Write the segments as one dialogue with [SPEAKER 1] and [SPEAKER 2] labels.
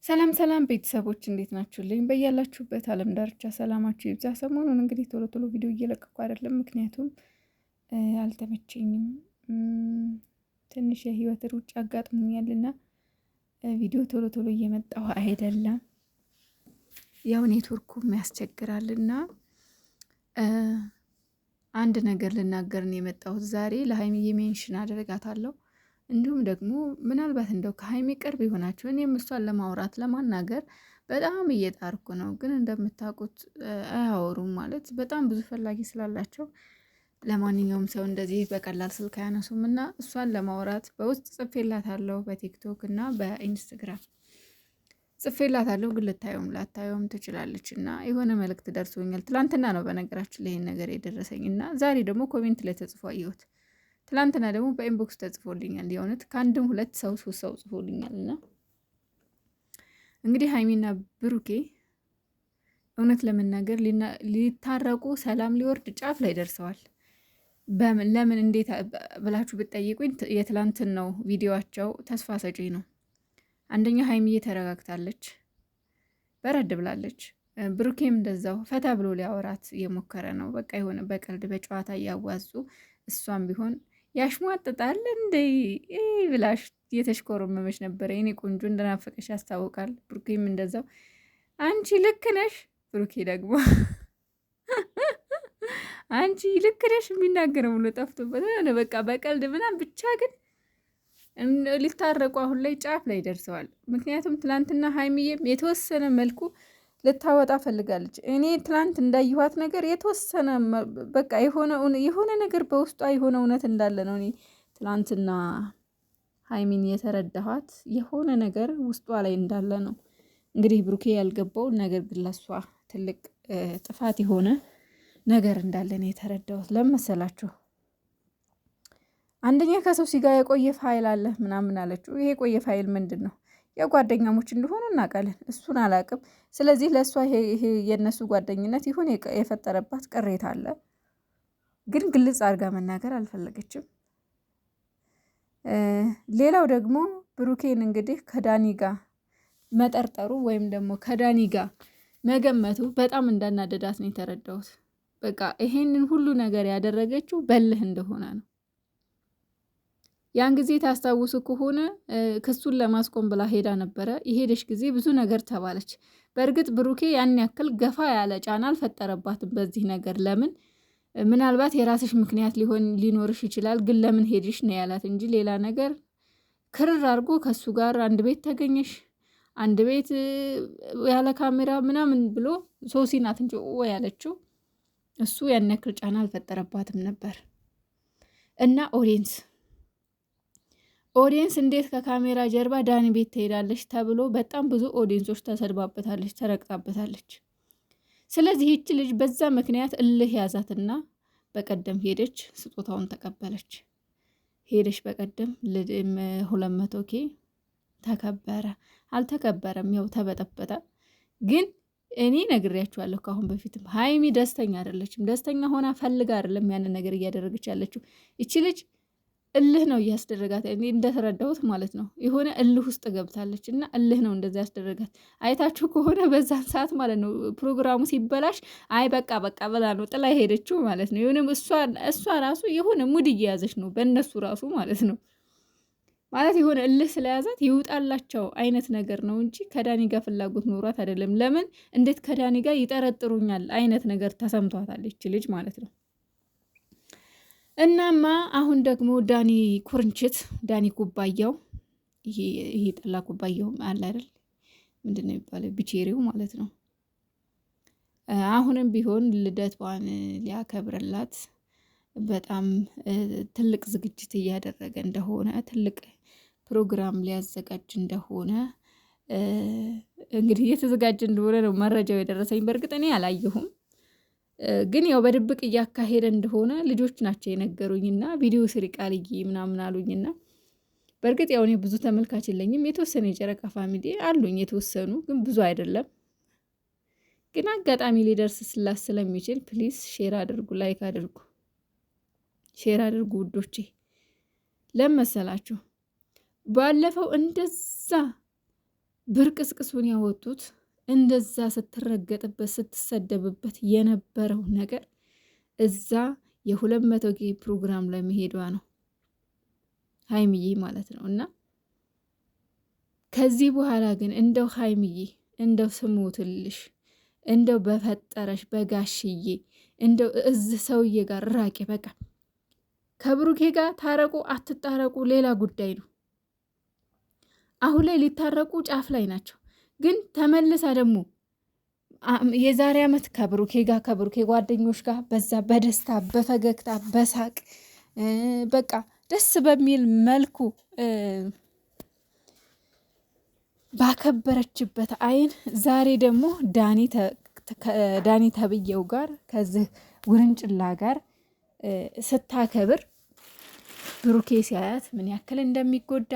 [SPEAKER 1] ሰላም ሰላም ቤተሰቦች እንዴት ናችሁልኝ? በያላችሁበት ዓለም ዳርቻ ሰላማችሁ ይብዛ። ሰሞኑን እንግዲህ ቶሎ ቶሎ ቪዲዮ እየለቀኩ አይደለም፣ ምክንያቱም አልተመቸኝም። ትንሽ የህይወት ሩጫ አጋጥሞኛልና ቪዲዮ ቶሎ ቶሎ እየመጣሁ አይደለም። ያው ኔትወርኩም ያስቸግራልና አንድ ነገር ልናገር ነው የመጣሁት ዛሬ። ለሀይሚዬ ሜንሽን አደርጋታለሁ። እንዲሁም ደግሞ ምናልባት እንደው ከሀይሚ ቅርብ የሆናችሁ እኔም እሷን ለማውራት ለማናገር በጣም እየጣርኩ ነው፣ ግን እንደምታውቁት አያወሩም። ማለት በጣም ብዙ ፈላጊ ስላላቸው ለማንኛውም ሰው እንደዚህ በቀላል ስልክ አያነሱም እና እሷን ለማውራት በውስጥ ጽፌላታለሁ፣ በቲክቶክ እና በኢንስትግራም ጽፌላታለሁ። ግን ልታየውም ላታየውም ትችላለች እና የሆነ መልእክት ደርሶኛል። ትላንትና ነው በነገራችን ላይ ይሄን ነገር የደረሰኝ እና ዛሬ ደግሞ ኮሜንት ላይ ተጽፎ አየሁት። ትላንትና ደግሞ በኢንቦክስ ተጽፎልኛል። የእውነት ከአንድም ሁለት ሰው ሶስት ሰው ጽፎልኛል። እና እንግዲህ ሀይሚና ብሩኬ እውነት ለመናገር ሊታረቁ ሰላም ሊወርድ ጫፍ ላይ ደርሰዋል። ለምን እንዴት ብላችሁ ብትጠይቁኝ የትላንትን ነው ቪዲዮቸው ተስፋ ሰጪ ነው። አንደኛ ሀይሚዬ ተረጋግታለች፣ በረድ ብላለች። ብሩኬም እንደዛው ፈታ ብሎ ሊያወራት እየሞከረ ነው። በቃ የሆነ በቀልድ በጨዋታ እያዋዙ እሷም ቢሆን ያሽሟጥጣል እንደ ብላሽ እየተሽኮረመመች ነበረ። የኔ ቆንጆ እንደናፈቀሽ ያስታውቃል። ብሩኬም እንደዛው አንቺ ልክ ነሽ፣ ብሩኬ ደግሞ አንቺ ልክ ነሽ የሚናገረው ብሎ ጠፍቶበት ሆነ። በቃ በቀልድ ምናምን ብቻ ግን ሊታረቁ አሁን ላይ ጫፍ ላይ ደርሰዋል። ምክንያቱም ትላንትና ሀይሚዬም የተወሰነ መልኩ ልታወጣ ፈልጋለች። እኔ ትላንት እንዳየኋት ነገር የተወሰነ በቃ የሆነ ነገር በውስጧ የሆነ እውነት እንዳለ ነው። እኔ ትላንትና ሀይሚን የተረዳኋት የሆነ ነገር ውስጧ ላይ እንዳለ ነው። እንግዲህ ብሩኬ ያልገባው ነገር ግን ለሷ ትልቅ ጥፋት የሆነ ነገር እንዳለ ነው የተረዳሁት። ለመሰላችሁ አንደኛ ከሰው ሲጋ የቆየ ፋይል አለ ምናምን አለችው። ይሄ የቆየ ፋይል ምንድን ነው? የጓደኛሞች እንደሆኑ እናውቃለን። እሱን አላውቅም። ስለዚህ ለእሷ ይሄ የእነሱ ጓደኝነት ይሁን የፈጠረባት ቅሬታ አለ፣ ግን ግልጽ አድርጋ መናገር አልፈለገችም። ሌላው ደግሞ ብሩኬን እንግዲህ ከዳኒ ጋር መጠርጠሩ ወይም ደግሞ ከዳኒ ጋር መገመቱ በጣም እንዳናደዳት ነው የተረዳሁት። በቃ ይሄንን ሁሉ ነገር ያደረገችው በልህ እንደሆነ ነው። ያን ጊዜ ታስታውሱ ከሆነ ክሱን ለማስቆም ብላ ሄዳ ነበረ። የሄደች ጊዜ ብዙ ነገር ተባለች። በእርግጥ ብሩኬ ያን ያክል ገፋ ያለ ጫና አልፈጠረባትም በዚህ ነገር። ለምን ምናልባት የራስሽ ምክንያት ሊኖርሽ ይችላል፣ ግን ለምን ሄድሽ ነው ያላት እንጂ ሌላ ነገር ክርር አድርጎ ከሱ ጋር አንድ ቤት ተገኘሽ፣ አንድ ቤት ያለ ካሜራ ምናምን ብሎ ሶሲ ናት እንጂ ያለችው እሱ ያን ያክል ጫና አልፈጠረባትም ነበር። እና ኦዲየንስ እንዴት ከካሜራ ጀርባ ዳኒ ቤት ትሄዳለች ተብሎ በጣም ብዙ ኦዲየንሶች ተሰድባበታለች፣ ተረግጣበታለች። ስለዚህ ይቺ ልጅ በዛ ምክንያት እልህ ያዛትና በቀደም ሄደች፣ ስጦታውን ተቀበለች። ሄደች በቀደም 200K ተከበረ አልተከበረም፣ ያው ተበጠበጠ። ግን እኔ ነግሬያችኋለሁ ከአሁን በፊትም ሀይሚ ደስተኛ አይደለችም። ደስተኛ ሆና ፈልጋ አይደለም ያንን ነገር እያደረገች ያለችው። ይቺ ልጅ እልህ ነው እያስደረጋት፣ እኔ እንደተረዳሁት ማለት ነው። የሆነ እልህ ውስጥ ገብታለች እና እልህ ነው እንደዛ ያስደረጋት። አይታችሁ ከሆነ በዛን ሰዓት ማለት ነው ፕሮግራሙ ሲበላሽ አይ በቃ ብላ ነው ጥላ ሄደችው ማለት ነው። የሆነ እሷ ራሱ የሆነ ሙድ እየያዘች ነው በእነሱ ራሱ ማለት ነው። ማለት የሆነ እልህ ስለያዛት ይውጣላቸው አይነት ነገር ነው እንጂ ከዳኒ ጋር ፍላጎት ኖሯት አይደለም። ለምን እንዴት ከዳኒ ጋር ይጠረጥሩኛል አይነት ነገር ተሰምቷታል ይች ልጅ ማለት ነው። እናማ አሁን ደግሞ ዳኒ ኩርንችት፣ ዳኒ ኩባያው፣ ይሄ ጠላ ኩባያው አለ አይደል? ምንድን ነው የሚባለው? ቢቼሪው ማለት ነው። አሁንም ቢሆን ልደቷን ሊያከብርላት በጣም ትልቅ ዝግጅት እያደረገ እንደሆነ፣ ትልቅ ፕሮግራም ሊያዘጋጅ እንደሆነ እንግዲህ እየተዘጋጀ እንደሆነ ነው መረጃው የደረሰኝ። በእርግጥ እኔ አላየሁም፣ ግን ያው በድብቅ እያካሄደ እንደሆነ ልጆች ናቸው የነገሩኝና ቪዲዮ ስሪ ቃልዬ ምናምን አሉኝና፣ በእርግጥ ያው እኔ ብዙ ተመልካች የለኝም። የተወሰነ የጨረቃ ፋሚሊ አሉኝ የተወሰኑ፣ ግን ብዙ አይደለም። ግን አጋጣሚ ሊደርስ ስለሚችል ፕሊዝ ሼር አድርጉ፣ ላይክ አድርጉ፣ ሼር አድርጉ ውዶቼ። ለመሰላችሁ ባለፈው እንደዛ ብርቅስቅሱን ያወጡት እንደዛ ስትረገጥበት ስትሰደብበት የነበረው ነገር እዛ የ200K ፕሮግራም ላይ መሄዷ ነው ሀይሚዬ ማለት ነው። እና ከዚህ በኋላ ግን እንደው ሀይሚዬ እንደው ስሞትልሽ እንደው በፈጠረሽ በጋሽዬ እንደው እዚህ ሰውዬ ጋር ራቂ። በቃ ከብሩኬ ጋር ታረቁ አትጣረቁ ሌላ ጉዳይ ነው። አሁን ላይ ሊታረቁ ጫፍ ላይ ናቸው። ግን ተመልሳ ደግሞ የዛሬ ዓመት ከብሩኬ ጋር ከብሩኬ ጓደኞች ጋር በዛ በደስታ በፈገግታ በሳቅ በቃ ደስ በሚል መልኩ ባከበረችበት አይን ዛሬ ደግሞ ዳኒ ተብዬው ጋር ከዚህ ውርንጭላ ጋር ስታከብር ብሩኬ ሲያያት ምን ያክል እንደሚጎዳ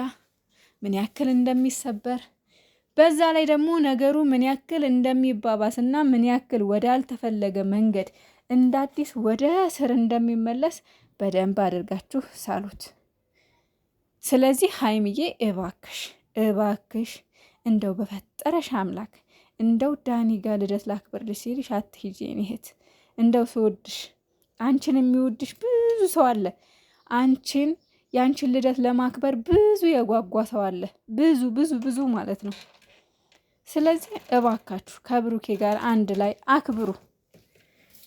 [SPEAKER 1] ምን ያክል እንደሚሰበር በዛ ላይ ደግሞ ነገሩ ምን ያክል እንደሚባባስና ምን ያክል ወደ አልተፈለገ መንገድ እንደ አዲስ ወደ ስር እንደሚመለስ በደንብ አድርጋችሁ ሳሉት። ስለዚህ ሀይምዬ እባክሽ እንደው በፈጠረሽ አምላክ እንደው ዳኒ ጋር ልደት ላክብርልሽ ሲልሽ አትሂጂ የኔ እህት። እንደው ስወድሽ አንቺን የሚወድሽ ብዙ ሰው አለ። የአንቺን ልደት ለማክበር ብዙ የጓጓ ሰው አለ። ብዙ ማለት ነው። ስለዚህ እባካችሁ ከብሩኬ ጋር አንድ ላይ አክብሩ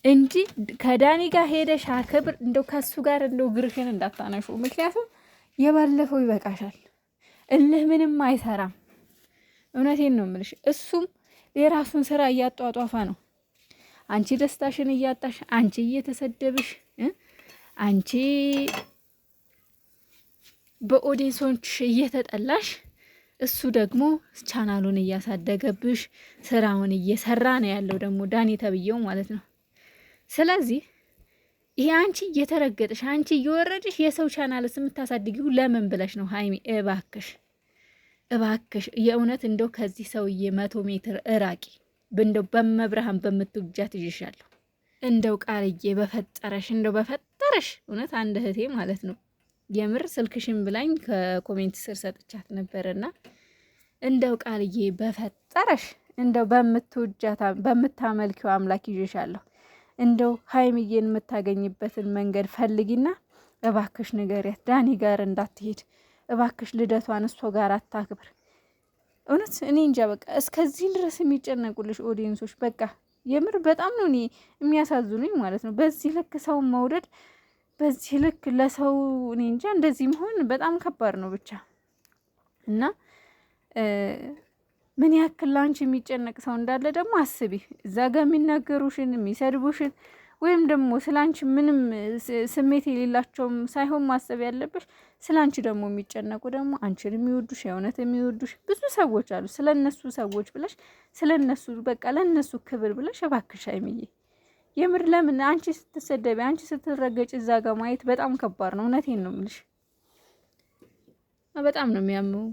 [SPEAKER 1] እንጂ ከዳኒ ጋር ሄደሽ አክብር። እንደው ከሱ ጋር እንደው ግርሽን እንዳታነሹ። ምክንያቱም የባለፈው ይበቃሻል። እልህ ምንም አይሰራም። እውነቴን ነው የምልሽ። እሱም የራሱን ስራ እያጧጧፋ ነው። አንቺ ደስታሽን እያጣሽ፣ አንቺ እየተሰደብሽ፣ አንቺ በኦዲየንሶች እየተጠላሽ፣ እሱ ደግሞ ቻናሉን እያሳደገብሽ ስራውን እየሰራ ነው ያለው ደግሞ ዳኒ ተብዬው ማለት ነው። ስለዚህ ይሄ አንቺ እየተረገጥሽ አንቺ እየወረድሽ የሰው ቻናልስ የምታሳድጊው ለምን ብለሽ ነው? ሀይሚ እባክሽ የእውነት እንደው ከዚህ ሰውዬ 100 ሜትር እራቂ። እንደው በመብርሃን በምትውጃት ይዤሻለሁ። እንደው ቃልዬ በፈጠረሽ እውነት አንድ እህቴ ማለት ነው የምር ስልክሽን ብላኝ ከኮሜንት ስር ሰጥቻት ነበርና እንደው ቃልዬ በፈጠረሽ እንደው በምትውጃት በምታመልኪው አምላክ ይዤሻለሁ። እንደው ሀይሚዬን የምታገኝበትን መንገድ ፈልጊና እባክሽ ንገሪያት ዳኒ ጋር እንዳትሄድ እባክሽ። ልደቷን እሷ ጋር አታክብር። እውነት እኔ እንጃ በቃ እስከዚህ ድረስ የሚጨነቁልሽ ኦዲየንሶች በቃ የምር በጣም ነው እኔ የሚያሳዝኑኝ ማለት ነው። በዚህ ልክ ሰውን መውደድ፣ በዚህ ልክ ለሰው እኔ እንጃ እንደዚህ መሆን በጣም ከባድ ነው ብቻ እና ምን ያክል ላንቺ የሚጨነቅ ሰው እንዳለ ደግሞ አስቢ። እዛ ጋር የሚናገሩሽን የሚሰድቡሽን ወይም ደግሞ ስላንቺ ምንም ስሜት የሌላቸውም ሳይሆን ማሰብ ያለብሽ ስላንቺ ደግሞ የሚጨነቁ ደግሞ አንቺን የሚወዱሽ የእውነት የሚወዱሽ ብዙ ሰዎች አሉ። ስለነሱ ሰዎች ብለሽ ስለነሱ በቃ ለነሱ ክብር ብለሽ እባክሽ ሀይሚዬ የምር ለምን አንቺ ስትሰደቢ አንቺ ስትረገጭ እዛ ጋር ማየት በጣም ከባድ ነው። እውነቴን ነው የምልሽ። በጣም ነው የሚያመው።